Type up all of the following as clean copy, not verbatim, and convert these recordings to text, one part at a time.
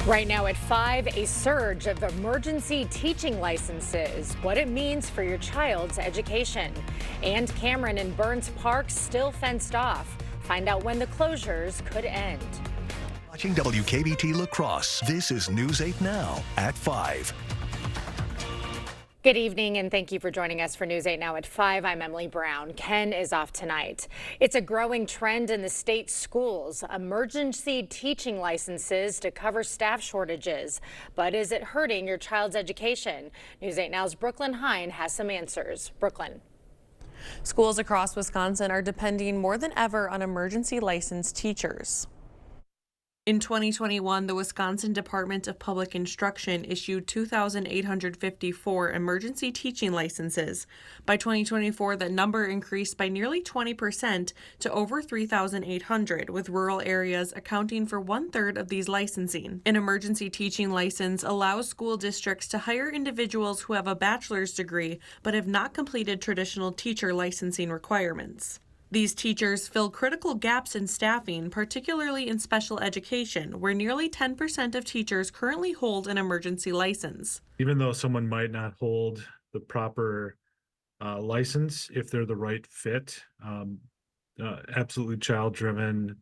Right now at 5, a surge of emergency teaching licenses, what it means for your child's education. And Cameron and Burns Park still fenced off. Find out when the closures could end. Watching WKBT La Crosse, this is News 8 Now at 5. Good evening and thank you for joining us for News 8 Now at 5. I'm Emily Brown. Ken is off tonight. It's a growing trend in the state schools, emergency teaching licenses to cover staff shortages. But is it hurting your child's education? News 8 Now's Brooklyn Hine has some answers. Brooklyn. Schools across Wisconsin are depending more than ever on emergency licensed teachers. In 2021, the Wisconsin Department of Public Instruction issued 2,854 emergency teaching licenses. By 2024, that number increased by nearly 20% to over 3,800, with rural areas accounting for 1/3 of these licensing. An emergency teaching license allows school districts to hire individuals who have a bachelor's degree but have not completed traditional teacher licensing requirements. These teachers fill critical gaps in staffing, particularly in special education, where nearly 10% of teachers currently hold an emergency license. Even though someone might not hold the proper license, if they're the right fit, absolutely child-driven,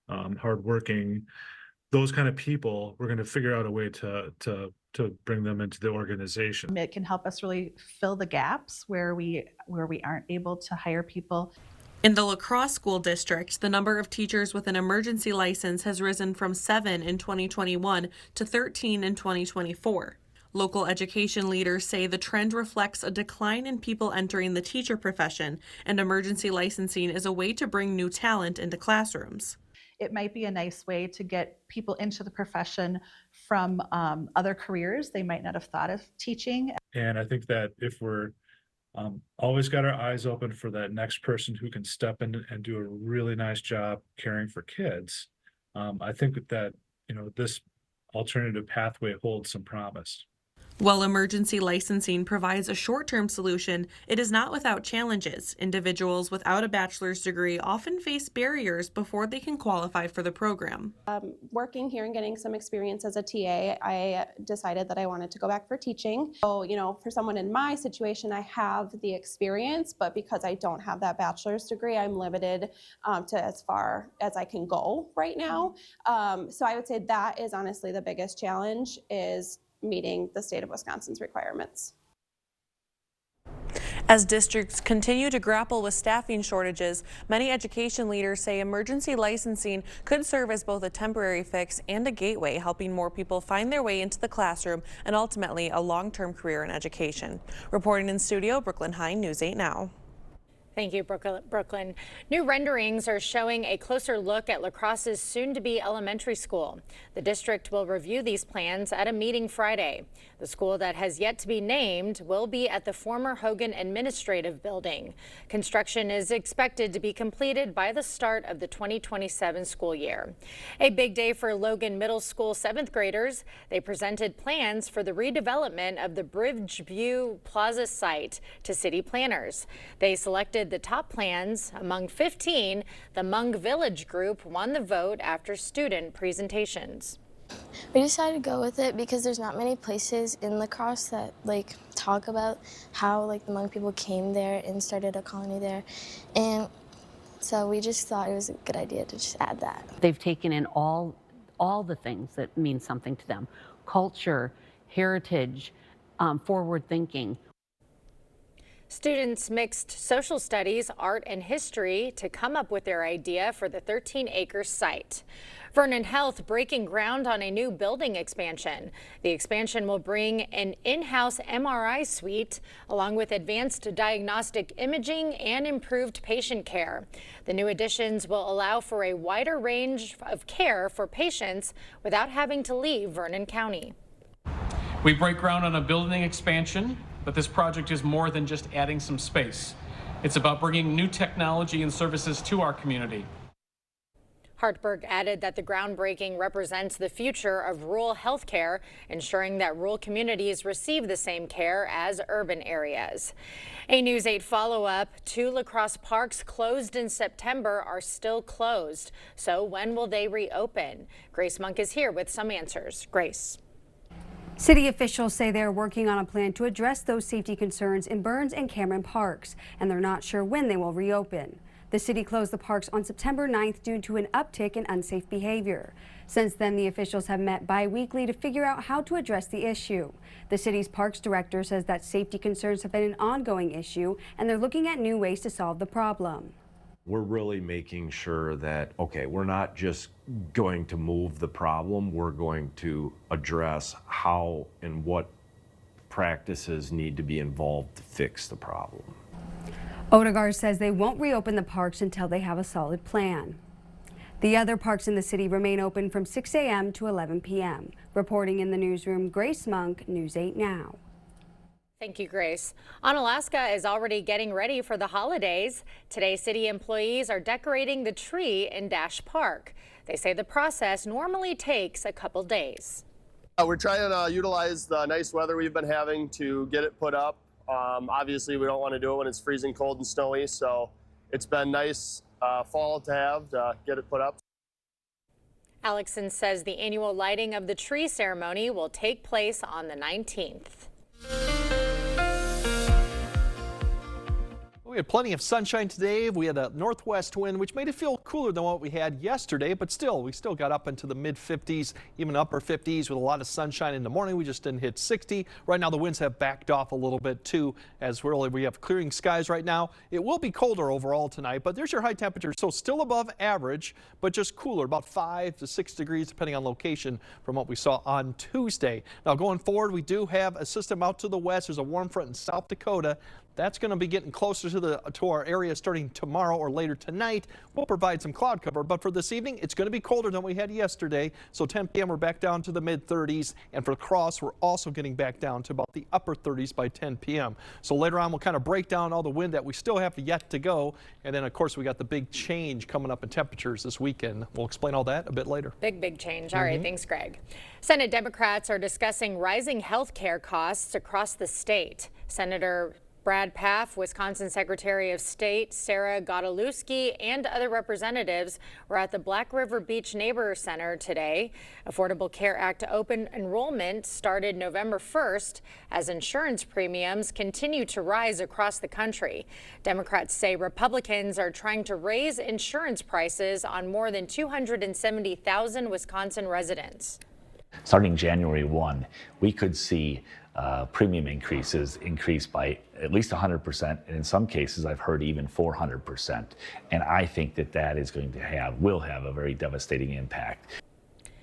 hardworking, those kind of people, we're going to figure out a way to bring them into the organization. It can help us really fill the gaps where we aren't able to hire people. In the La Crosse School District, the number of teachers with an emergency license has risen from 7 in 2021 to 13 in 2024. Local education leaders say the trend reflects a decline in people entering the teacher profession, and emergency licensing is a way to bring new talent into classrooms. It might be a nice way to get people into the profession from other careers they might not have thought of teaching. And I think that if we're always got our eyes open for that next person who can step in and do a really nice job caring for kids, I think that this alternative pathway holds some promise. While emergency licensing provides a short-term solution, it is not without challenges. Individuals without a bachelor's degree often face barriers before they can qualify for the program. Working here and getting some experience as a TA, I decided that I wanted to go back for teaching. So, for someone in my situation, I have the experience, but because I don't have that bachelor's degree, I'm limited to as far as I can go right now. So I would say that is honestly the biggest challenge, is meeting the state of Wisconsin's requirements. As districts continue to grapple with staffing shortages, many education leaders say emergency licensing could serve as both a temporary fix and a gateway, helping more people find their way into the classroom and ultimately a long-term career in education. Reporting in studio, Brooklyn Hine, News 8 Now. Thank you, Brooklyn. New renderings are showing a closer look at La Crosse's soon-to-be elementary school. The district will review these plans at a meeting Friday. The school that has yet to be named will be at the former Hogan Administrative Building. Construction is expected to be completed by the start of the 2027 school year. A big day for Logan Middle School 7th graders. They presented plans for the redevelopment of the Bridgeview Plaza site to city planners. They selected the top plans among 15. The Mung Village group won the vote after student presentations. We decided to go with it because there's not many places in La Crosse that talk about how the Hmong people came there and started a colony there, and so we just thought it was a good idea to just add that. They've taken in all the things that mean something to them: culture, heritage, forward thinking. Students mixed social studies, art, and history to come up with their idea for the 13-acre site. Vernon Health breaking ground on a new building expansion. The expansion will bring an in-house MRI suite, along with advanced diagnostic imaging and improved patient care. The new additions will allow for a wider range of care for patients without having to leave Vernon County. We break ground on a building expansion, but this project is more than just adding some space. It's about bringing new technology and services to our community. Hartberg added that the groundbreaking represents the future of rural health care, ensuring that rural communities receive the same care as urban areas. A News 8 follow-up: 2 lacrosse parks closed in September are still closed. So when will they reopen? Grace Monk is here with some answers. Grace. City officials say they're working on a plan to address those safety concerns in Burns and Cameron parks, and they're not sure when they will reopen. The city closed the parks on September 9th due to an uptick in unsafe behavior. Since then, the officials have met bi-weekly to figure out how to address the issue. The city's parks director says that safety concerns have been an ongoing issue, and they're looking at new ways to solve the problem. We're really making sure that, okay, we're not just going to move the problem, we're going to address how and what practices need to be involved to fix the problem. Odegaard says they won't reopen the parks until they have a solid plan. The other parks in the city remain open from 6 a.m. to 11 p.m. Reporting in the newsroom, Grace Monk, News 8 Now. Thank you, Grace. Onalaska is already getting ready for the holidays. Today, city employees are decorating the tree in Dash Park. They say the process normally takes a couple days. We're trying to utilize the nice weather we've been having to get it put up. Obviously, we don't want to do it when it's freezing cold and snowy, so it's been nice fall to have to get it put up. Alexson says the annual lighting of the tree ceremony will take place on the 19th. We had plenty of sunshine today. We had a northwest wind, which made it feel cooler than what we had yesterday, but still, we still got up into the mid 50s, even upper 50s with a lot of sunshine in the morning. We just didn't hit 60. Right now, the winds have backed off a little bit too, as we have clearing skies right now. It will be colder overall tonight, but there's your high temperature. So still above average, but just cooler, about 5 to 6 degrees, depending on location from what we saw on Tuesday. Now going forward, we do have a system out to the west. There's a warm front in South Dakota. That's going to be getting closer to our area starting tomorrow or later tonight. We'll provide some cloud cover, but for this evening, it's going to be colder than we had yesterday. So 10 p.m. we're back down to the mid 30s, and for La Crosse, we're also getting back down to about the upper 30s by 10 p.m. So later on, we'll kind of break down all the wind that we still have yet to go, and then of course we got the big change coming up in temperatures this weekend. We'll explain all that a bit later. Big change. All right, thanks, Greg. Senate Democrats are discussing rising health care costs across the state. Senator Brad Pfaff, Wisconsin Secretary of State Sarah Godlewski, and other representatives were at the Black River Beach Neighbor Center today. Affordable Care Act open enrollment started November 1st as insurance premiums continue to rise across the country. Democrats say Republicans are trying to raise insurance prices on more than 270,000 Wisconsin residents. Starting January 1, we could see premium increases increase by at least 100%, and in some cases I've heard even 400%. And I think that is going to will have a very devastating impact.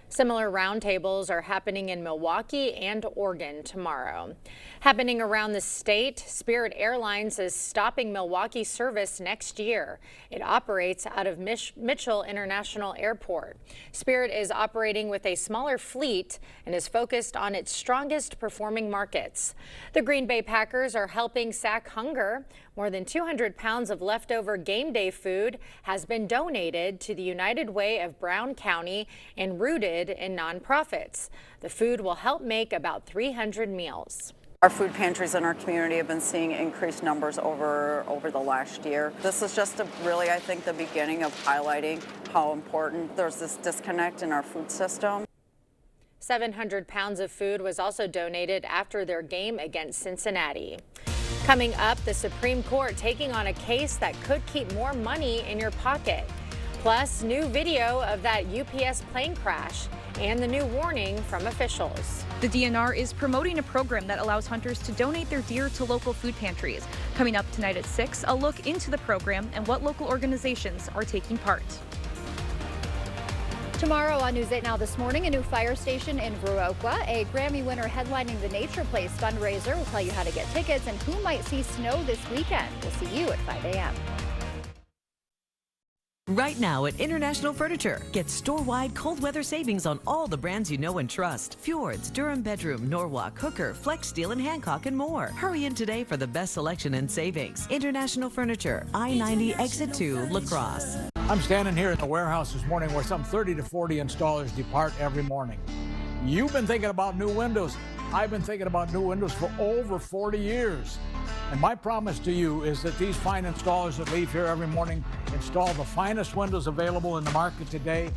Similar roundtables are happening in Milwaukee and Oregon tomorrow. Happening around the state, Spirit Airlines is stopping Milwaukee service next year. It operates out of Mitchell International Airport. Spirit is operating with a smaller fleet and is focused on its strongest performing markets. The Green Bay Packers are helping sack hunger. More than 200 pounds of leftover game day food has been donated to the United Way of Brown County and rooted in nonprofits. The food will help make about 300 meals. Our food pantries in our community have been seeing increased numbers over the last year. This is just really, I think, the beginning of highlighting how important there's this disconnect in our food system. 700 pounds of food was also donated after their game against Cincinnati. Coming up, the Supreme Court taking on a case that could keep more money in your pocket. Plus, new video of that UPS plane crash and the new warning from officials. The DNR is promoting a program that allows hunters to donate their deer to local food pantries. Coming up tonight at 6, a look into the program and what local organizations are taking part. Tomorrow on News 8 Now this morning, a new fire station in Viroqua, a Grammy winner headlining the Nature Place fundraiser. We'll tell you how to get tickets and who might see snow this weekend. We'll see you at 5 a.m. Right now at International Furniture, get store-wide cold weather savings on all the brands you know and trust. Fjords, Durham Bedroom, Norwalk, Hooker, Flex Steel, and Hancock, and more. Hurry in today for the best selection and savings. International Furniture, I-90 Exit 2, La Crosse. I'm standing here in the warehouse this morning where some 30 to 40 installers depart every morning. You've been thinking about new windows. I've been thinking about new windows for over 40 years. And my promise to you is that these fine installers that leave here every morning install the finest windows available in the market today,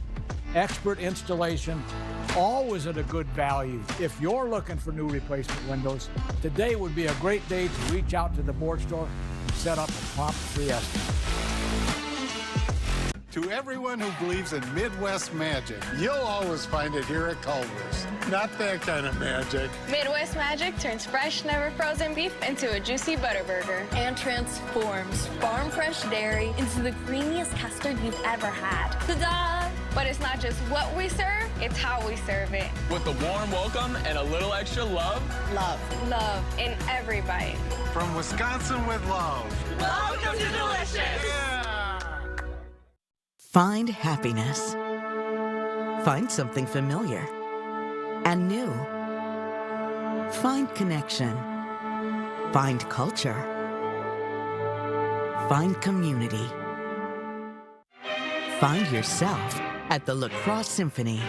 expert installation, always at a good value. If you're looking for new replacement windows, today would be a great day to reach out to the board store and set up a prompt free estimate. To everyone who believes in Midwest magic, you'll always find it here at Culver's. Not that kind of magic. Midwest Magic turns fresh, never frozen beef into a juicy butter burger. And transforms farm fresh dairy into the creamiest custard you've ever had. Ta-da! But it's not just what we serve, it's how we serve it. With a warm welcome and a little extra love. Love. Love in every bite. From Wisconsin with love. Welcome to Delicious! Yeah! Find happiness. Find something familiar and new. Find connection. Find culture. Find community. Find yourself at the La Crosse Symphony.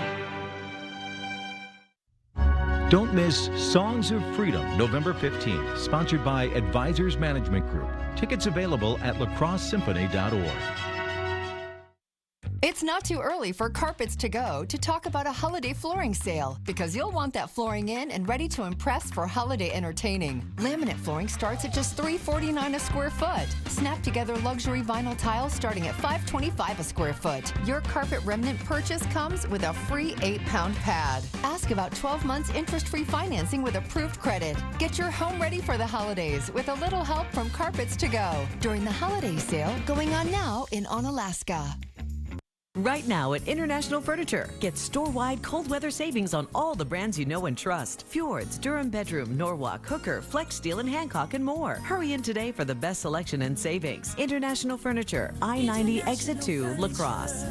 Don't miss Songs of Freedom, November 15th, sponsored by Advisors Management Group. Tickets available at lacrossesymphony.org. It's not too early for Carpets to Go to talk about a holiday flooring sale, because you'll want that flooring in and ready to impress for holiday entertaining. Laminate flooring starts at just $3.49 a square foot. Snap together luxury vinyl tiles starting at $5.25 a square foot. Your carpet remnant purchase comes with a free 8-pound pad. Ask about 12 months interest-free financing with approved credit. Get your home ready for the holidays with a little help from Carpets to Go during the holiday sale going on now in Onalaska. Right now at International Furniture, get store-wide cold weather savings on all the brands you know and trust. Fjords, Durham Bedroom, Norwalk, Hooker, Flex Steel, and Hancock, and more. Hurry in today for the best selection and savings. International Furniture, I-90 Exit 2, La Crosse.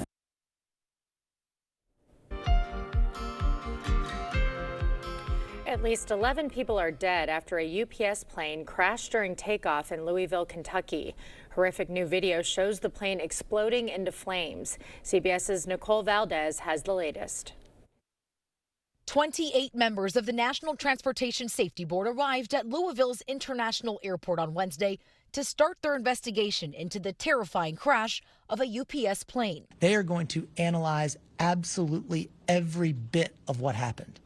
At least 11 people are dead after a UPS plane crashed during takeoff in Louisville, Kentucky. Horrific new video shows the plane exploding into flames. CBS's Nicole Valdez has the latest. 28 members of the National Transportation Safety Board arrived at Louisville's International Airport on Wednesday to start their investigation into the terrifying crash of a UPS plane. They are going to analyze absolutely every bit of what happened.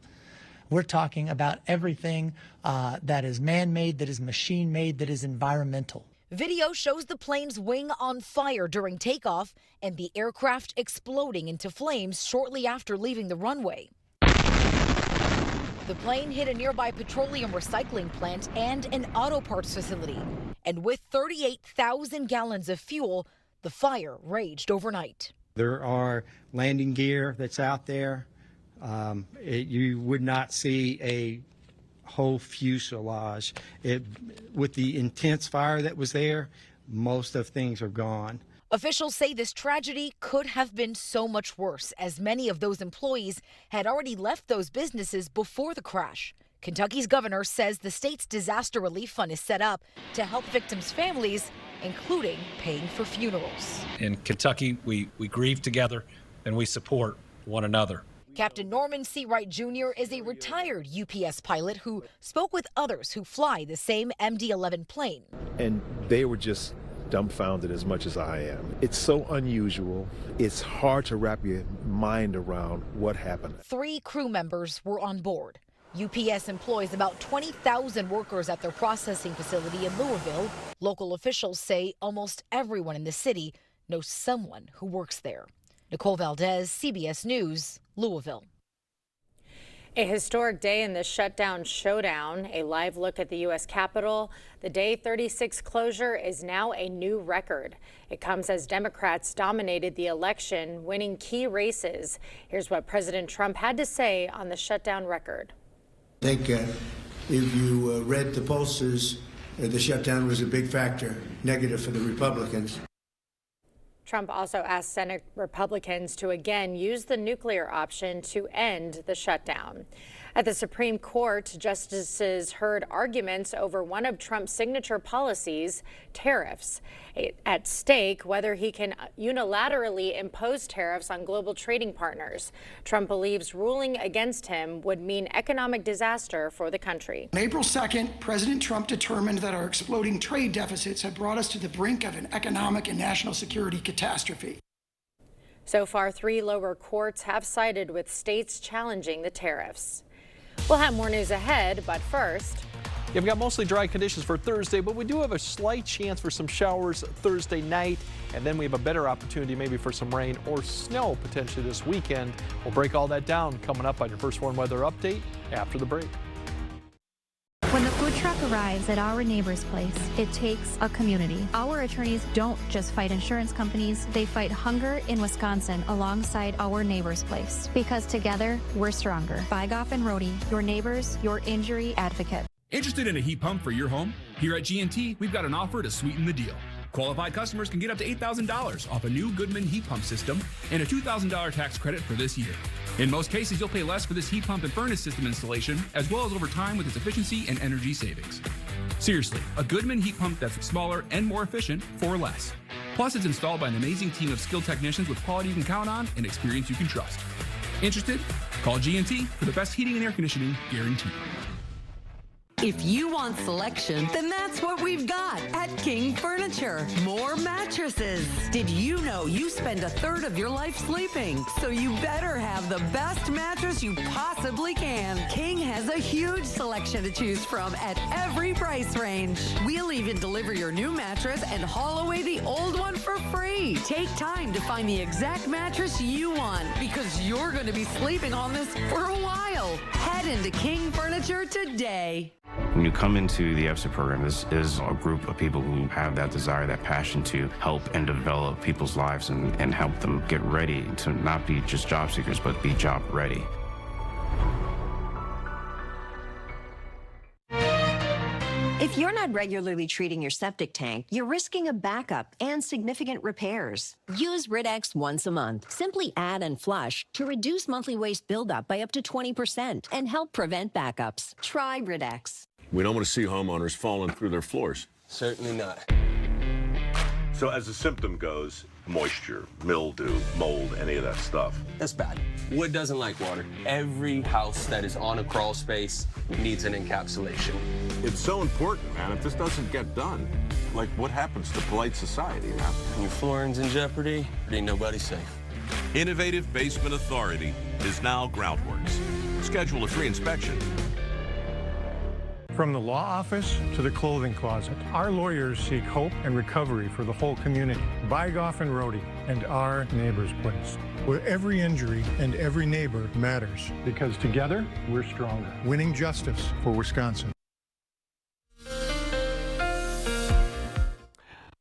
We're talking about everything that is man-made, that is machine-made, that is environmental. Video shows the plane's wing on fire during takeoff and the aircraft exploding into flames shortly after leaving the runway. The plane hit a nearby petroleum recycling plant and an auto parts facility. And with 38,000 gallons of fuel, the fire raged overnight. There are landing gear that's out there. You would not see a whole fuselage. With the intense fire that was there, most of things are gone. Officials say this tragedy could have been so much worse, as many of those employees had already left those businesses before the crash. Kentucky's governor says the state's disaster relief fund is set up to help victims' families, including paying for funerals. In Kentucky, we grieve together and we support one another. Captain Norman C. Wright Jr. is a retired UPS pilot who spoke with others who fly the same MD-11 plane. And they were just dumbfounded as much as I am. It's so unusual. It's hard to wrap your mind around what happened. 3 crew members were on board. UPS employs about 20,000 workers at their processing facility in Louisville. Local officials say almost everyone in the city knows someone who works there. Nicole Valdez, CBS News, Louisville. A historic day in the shutdown showdown, a live look at the U.S. Capitol. The Day 36 closure is now a new record. It comes as Democrats dominated the election, winning key races. Here's what President Trump had to say on the shutdown record. I think if you read the pollsters, the shutdown was a big factor, negative for the Republicans. Trump also asked Senate Republicans to again use the nuclear option to end the shutdown. At the Supreme Court, justices heard arguments over one of Trump's signature policies, tariffs. At stake, whether he can unilaterally impose tariffs on global trading partners. Trump believes ruling against him would mean economic disaster for the country. On April 2nd, President Trump determined that our exploding trade deficits had brought us to the brink of an economic and national security catastrophe. So far, 3 lower courts have sided with states challenging the tariffs. We'll have more news ahead, but first. Yeah, we've got mostly dry conditions for Thursday, but we do have a slight chance for some showers Thursday night, and then we have a better opportunity maybe for some rain or snow potentially this weekend. We'll break all that down coming up on your First Warn Weather Update after the break. When the food truck arrives at our neighbor's place, it takes a community. Our attorneys don't just fight insurance companies, they fight hunger in Wisconsin alongside our neighbor's place. Because together, we're stronger. Bygoff and Rohde, your neighbors, your injury advocate. Interested in a heat pump for your home? Here at G&T, we've got an offer to sweeten the deal. Qualified customers can get up to $8,000 off a new Goodman heat pump system and a $2,000 tax credit for this year. In most cases, you'll pay less for this heat pump and furnace system installation, as well as over time with its efficiency and energy savings. Seriously, a Goodman heat pump that's smaller and more efficient for less. Plus, it's installed by an amazing team of skilled technicians with quality you can count on and experience you can trust. Interested? Call G&T for the best heating and air conditioning guaranteed. If you want selection, then that's what we've got at King Furniture. More mattresses. Did you know you spend a third of your life sleeping? So you better have the best mattress you possibly can. King has a huge selection to choose from at every price range. We'll even deliver your new mattress and haul away the old one for free. Take time to find the exact mattress you want because you're going to be sleeping on this for a while. Head into King Furniture today. When you come into the EPSA program, this is a group of people who have that desire, that passion to help and develop people's lives and help them get ready to not be just job seekers, but be job ready. If you're not regularly treating your septic tank, you're risking a backup and significant repairs. Use Rid-X once a month. Simply add and flush to reduce monthly waste buildup by up to 20% and help prevent backups. Try Rid-X. We don't want to see homeowners falling through their floors. Certainly not. So as the symptom goes, moisture, mildew, mold, any of that stuff. That's bad. Wood doesn't like water. Every house that is on a crawl space needs an encapsulation. It's so important, man. If this doesn't get done, like what happens to polite society now? When your flooring's in jeopardy, ain't nobody safe. Innovative Basement Authority is now Groundworks. Schedule a free inspection. From the law office to the clothing closet, our lawyers seek hope and recovery for the whole community. Bygoff and Rohde and our neighbor's place, where every injury and every neighbor matters. Because together, we're stronger. Winning justice for Wisconsin.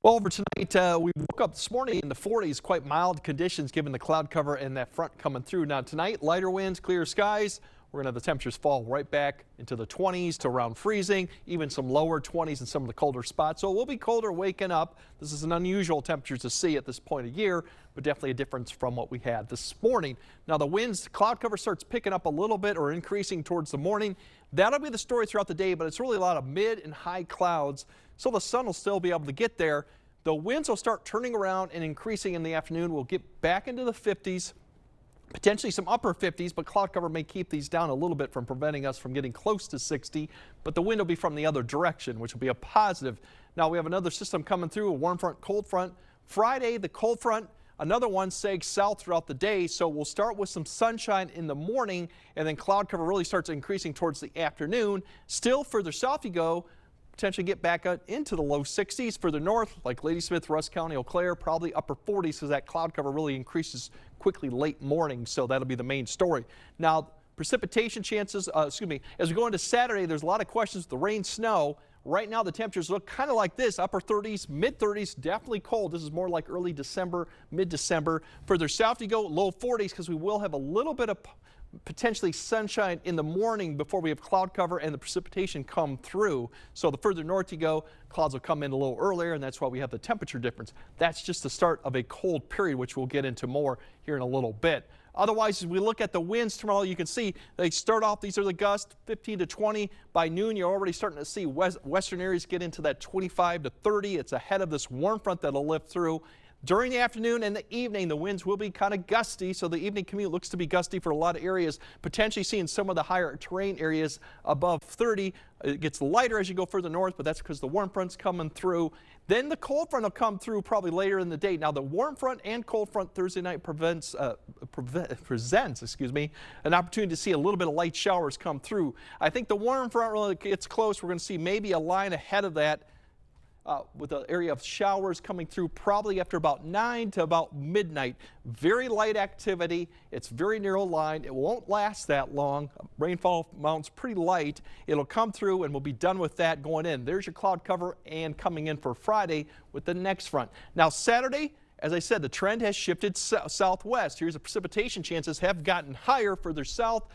Well, over tonight, we woke up this morning in the 40s, quite mild conditions given the cloud cover and that front coming through. Now tonight, lighter winds, clear skies. We're going to have the temperatures fall right back into the 20s to around freezing, even some lower 20s in some of the colder spots. So it will be colder waking up. This is an unusual temperature to see at this point of year, but definitely a difference from what we had this morning. Now the winds, cloud cover starts picking up a little bit or increasing towards the morning. That'll be the story throughout the day, but it's really a lot of mid and high clouds. So the sun will still be able to get there. The winds will start turning around and increasing in the afternoon. We'll get back into the 50s. Potentially some upper 50s, but cloud cover may keep these down a little bit from preventing us from getting close to 60, but the wind will be from the other direction, which will be a positive. Now we have another system coming through, a warm front, cold front. Friday, the cold front, another one sags south throughout the day, so we'll start with some sunshine in the morning, and then cloud cover really starts increasing towards the afternoon. Still further south you go, potentially get back out into the low 60s. Further north, like Ladysmith, Rusk County, Eau Claire, probably upper 40s because that cloud cover really increases quickly late morning, so that'll be the main story. Now, precipitation chances, as we go into Saturday, there's a lot of questions with the rain, snow. Right now, the temperatures look kind of like this, upper 30s, mid 30s, definitely cold. This is more like early December, mid-December. Further south you go, low 40s because we will have a little bit of potentially sunshine in the morning before we have cloud cover and the precipitation come through. So the further north you go, clouds will come in a little earlier, and that's why we have the temperature difference. That's just the start of a cold period, which we'll get into more here in a little bit. Otherwise, as we look at the winds tomorrow, you can see they start off, these are the gusts, 15 to 20. By noon, you're already starting to see western areas get into that 25 to 30. It's ahead of this warm front that'll lift through. During the afternoon and the evening, the winds will be kind of gusty, so the evening commute looks to be gusty for a lot of areas, potentially seeing some of the higher terrain areas above 30. It gets lighter as you go further north, but that's because the warm front's coming through. Then the cold front will come through probably later in the day. Now, the warm front and cold front Thursday night presents an opportunity to see a little bit of light showers come through. I think the warm front really gets close. We're going to see maybe a line ahead of that. With an area of showers coming through probably after about 9 to about midnight. Very light activity. It's very narrow line. It won't last that long. Rainfall amounts pretty light. It'll come through and we'll be done with that going in. There's your cloud cover and coming in for Friday with the next front. Now Saturday, as I said, the trend has shifted southwest. Here's the precipitation chances have gotten higher further south,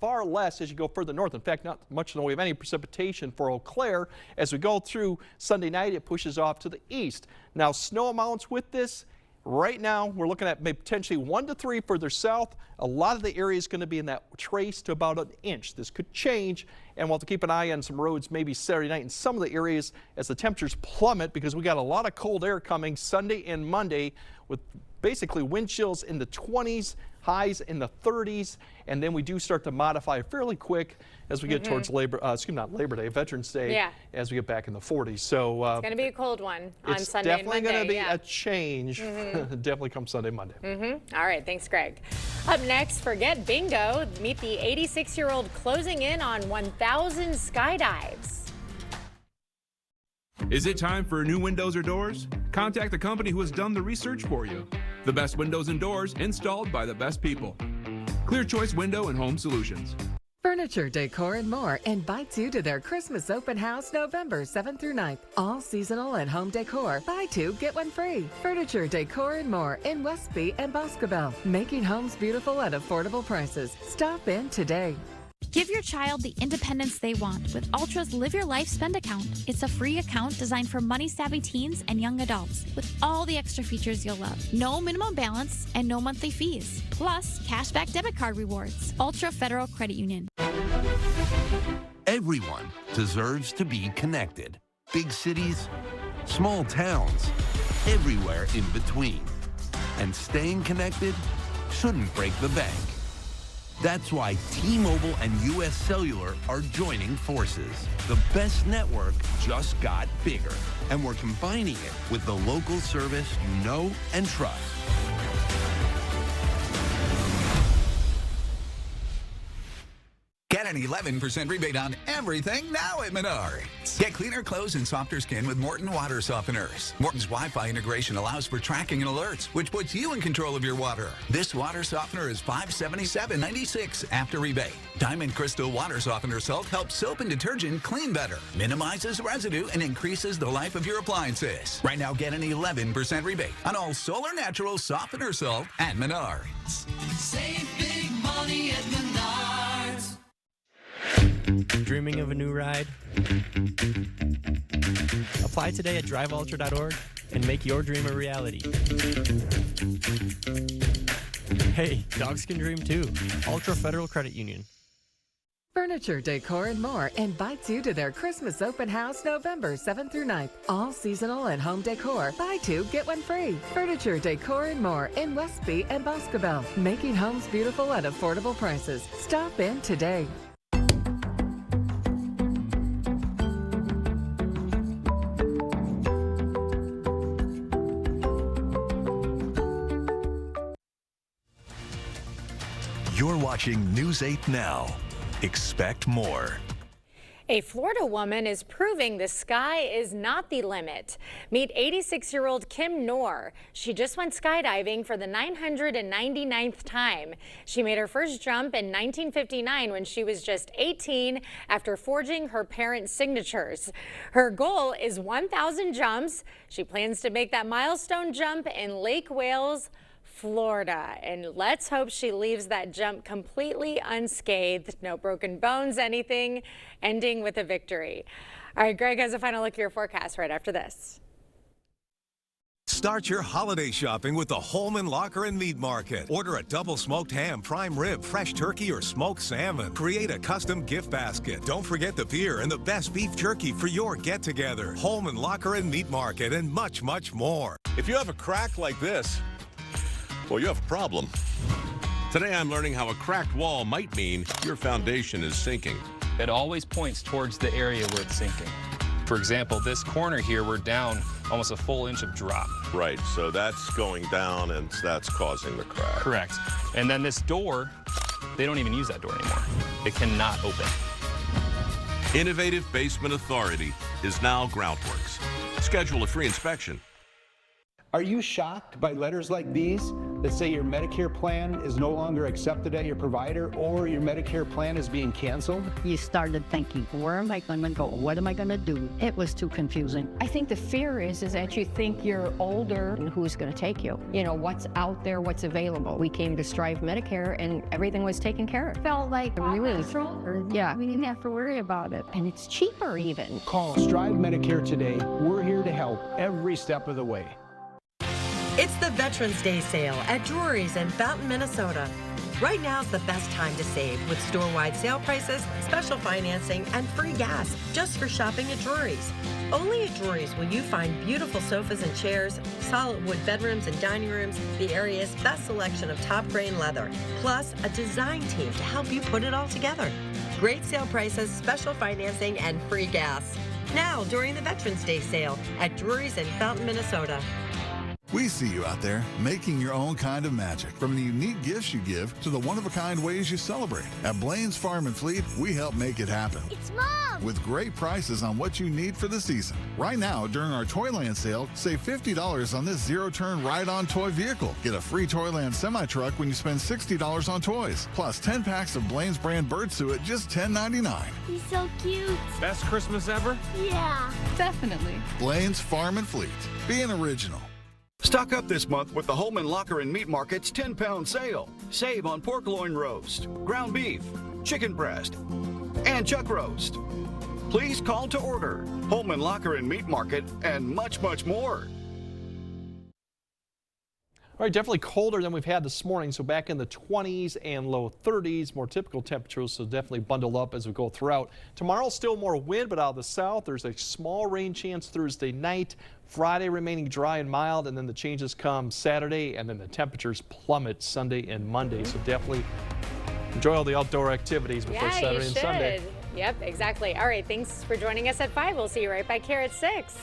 far less as you go further north. In fact, not much in the way of any precipitation for Eau Claire. As we go through Sunday night, it pushes off to the east. Now, snow amounts with this, right now, we're looking at maybe potentially 1 to 3 further south. A lot of the area is going to be in that trace to about an inch. This could change, and we'll have to keep an eye on some roads maybe Saturday night in some of the areas as the temperatures plummet because we got a lot of cold air coming Sunday and Monday with basically wind chills in the 20s, highs in the 30s, and then we do start to modify fairly quick as we get towards Veterans Day, as we get back in the 40s. So it's going to be a cold one on Sunday and Monday. It's definitely going to be a change. Definitely come Sunday, Monday. All right, thanks, Greg. Up next, forget bingo. Meet the 86-year-old closing in on 1,000 skydives. Is it time for new windows or doors? Contact the company who has done the research for you. The best windows and doors installed by the best people. Clear Choice Window and Home Solutions. Furniture, decor, and more invites you to their Christmas open house November 7th through 9th. All seasonal and home decor. Buy 2, get 1 free. Furniture, decor, and more in Westby and Boscobel. Making homes beautiful at affordable prices. Stop in today. Give your child the independence they want with Ultra's Live Your Life Spend account. It's a free account designed for money-savvy teens and young adults with all the extra features you'll love. No minimum balance and no monthly fees. Plus, cashback debit card rewards. Ultra Federal Credit Union. Everyone deserves to be connected. Big cities, small towns, everywhere in between. And staying connected shouldn't break the bank. That's why T-Mobile and US Cellular are joining forces. The best network just got bigger, and we're combining it with the local service you know and trust. Get an 11% rebate on everything now at Menards. Get cleaner clothes and softer skin with Morton water softeners. Morton's Wi-Fi integration allows for tracking and alerts, which puts you in control of your water. This water softener is $577.96 after rebate. Diamond Crystal Water Softener Salt helps soap and detergent clean better, minimizes residue, and increases the life of your appliances. Right now, get an 11% rebate on all Solar Natural Softener Salt at Menards. Save big money at Menards. Dreaming of a new ride? Apply today at driveultra.org and make your dream a reality. Hey, dogs can dream too. Ultra Federal Credit Union. Furniture, decor, and more invites you to their Christmas open house November 7th through 9th. All seasonal and home decor. Buy 2, get 1 free. Furniture, decor, and more in Westby and Boscobel. Making homes beautiful at affordable prices. Stop in today. You're watching News 8 Now. Expect more. A Florida woman is proving the sky is not the limit. Meet 86-year-old Kim Noor. She just went skydiving for the 999th time. She made her first jump in 1959 when she was just 18 after forging her parents' signatures. Her goal is 1,000 jumps. She plans to make that milestone jump in Lake Wales Florida. And let's hope she leaves that jump completely unscathed. No broken bones, anything, ending with a victory. All right, Greg has a final look at your forecast right after this. Start your holiday shopping with the Holman Locker and Meat Market. Order a double smoked ham, prime rib, fresh turkey, or smoked salmon. Create a custom gift basket. Don't forget the beer and the best beef jerky for your get-together. Holman Locker and Meat Market, and much, much more. If you have a crack like this, well, you have a problem. Today I'm learning how a cracked wall might mean your foundation is sinking. It always points towards the area where it's sinking. For example, this corner here, we're down almost a full inch of drop. Right, so that's going down and that's causing the crack. Correct. And then this door, they don't even use that door anymore. It cannot open. Innovative Basement Authority is now Groundworks. Schedule a free inspection. Are you shocked by letters like these that say your Medicare plan is no longer accepted at your provider or your Medicare plan is being canceled? You started thinking, where am I going to go? What am I going to do? It was too confusing. I think the fear is that you think you're older and who's going to take you? You know, what's out there, what's available. We came to Strive Medicare and everything was taken care of. Felt like a relief. Yeah, we didn't have to worry about it. And it's cheaper even. Call Strive Medicare today. We're here to help every step of the way. It's the Veterans Day sale at Drury's in Fountain, Minnesota. Right now is the best time to save with store-wide sale prices, special financing, and free gas just for shopping at Drury's. Only at Drury's will you find beautiful sofas and chairs, solid wood bedrooms and dining rooms, the area's best selection of top grain leather, plus a design team to help you put it all together. Great sale prices, special financing, and free gas. Now during the Veterans Day sale at Drury's in Fountain, Minnesota. We see you out there making your own kind of magic. From the unique gifts you give to the one-of-a-kind ways you celebrate. At Blaine's Farm and Fleet, we help make it happen. It's Mom! With great prices on what you need for the season. Right now, during our Toyland sale, save $50 on this zero-turn ride-on toy vehicle. Get a free Toyland semi-truck when you spend $60 on toys. Plus 10 packs of Blaine's brand bird suit at just $10.99. He's so cute. Best Christmas ever? Yeah. Definitely. Blaine's Farm and Fleet. Being original. Stock up this month with the Holman Locker and Meat Market's 10-pound sale. Save on pork loin roast, ground beef, chicken breast, and chuck roast. Please call to order. Holman Locker and Meat Market, and much, much more. All right, definitely colder than we've had this morning, so back in the 20s and low 30s, more typical temperatures, so definitely bundle up as we go throughout. Tomorrow, still more wind, but out of the south, there's a small rain chance Thursday night. Friday remaining dry and mild, and then the changes come Saturday, and then the temperatures plummet Sunday and Monday, so definitely enjoy all the outdoor activities before Saturday and Sunday. Yep, exactly. All right, thanks for joining us at 5. We'll see you right back here at 6.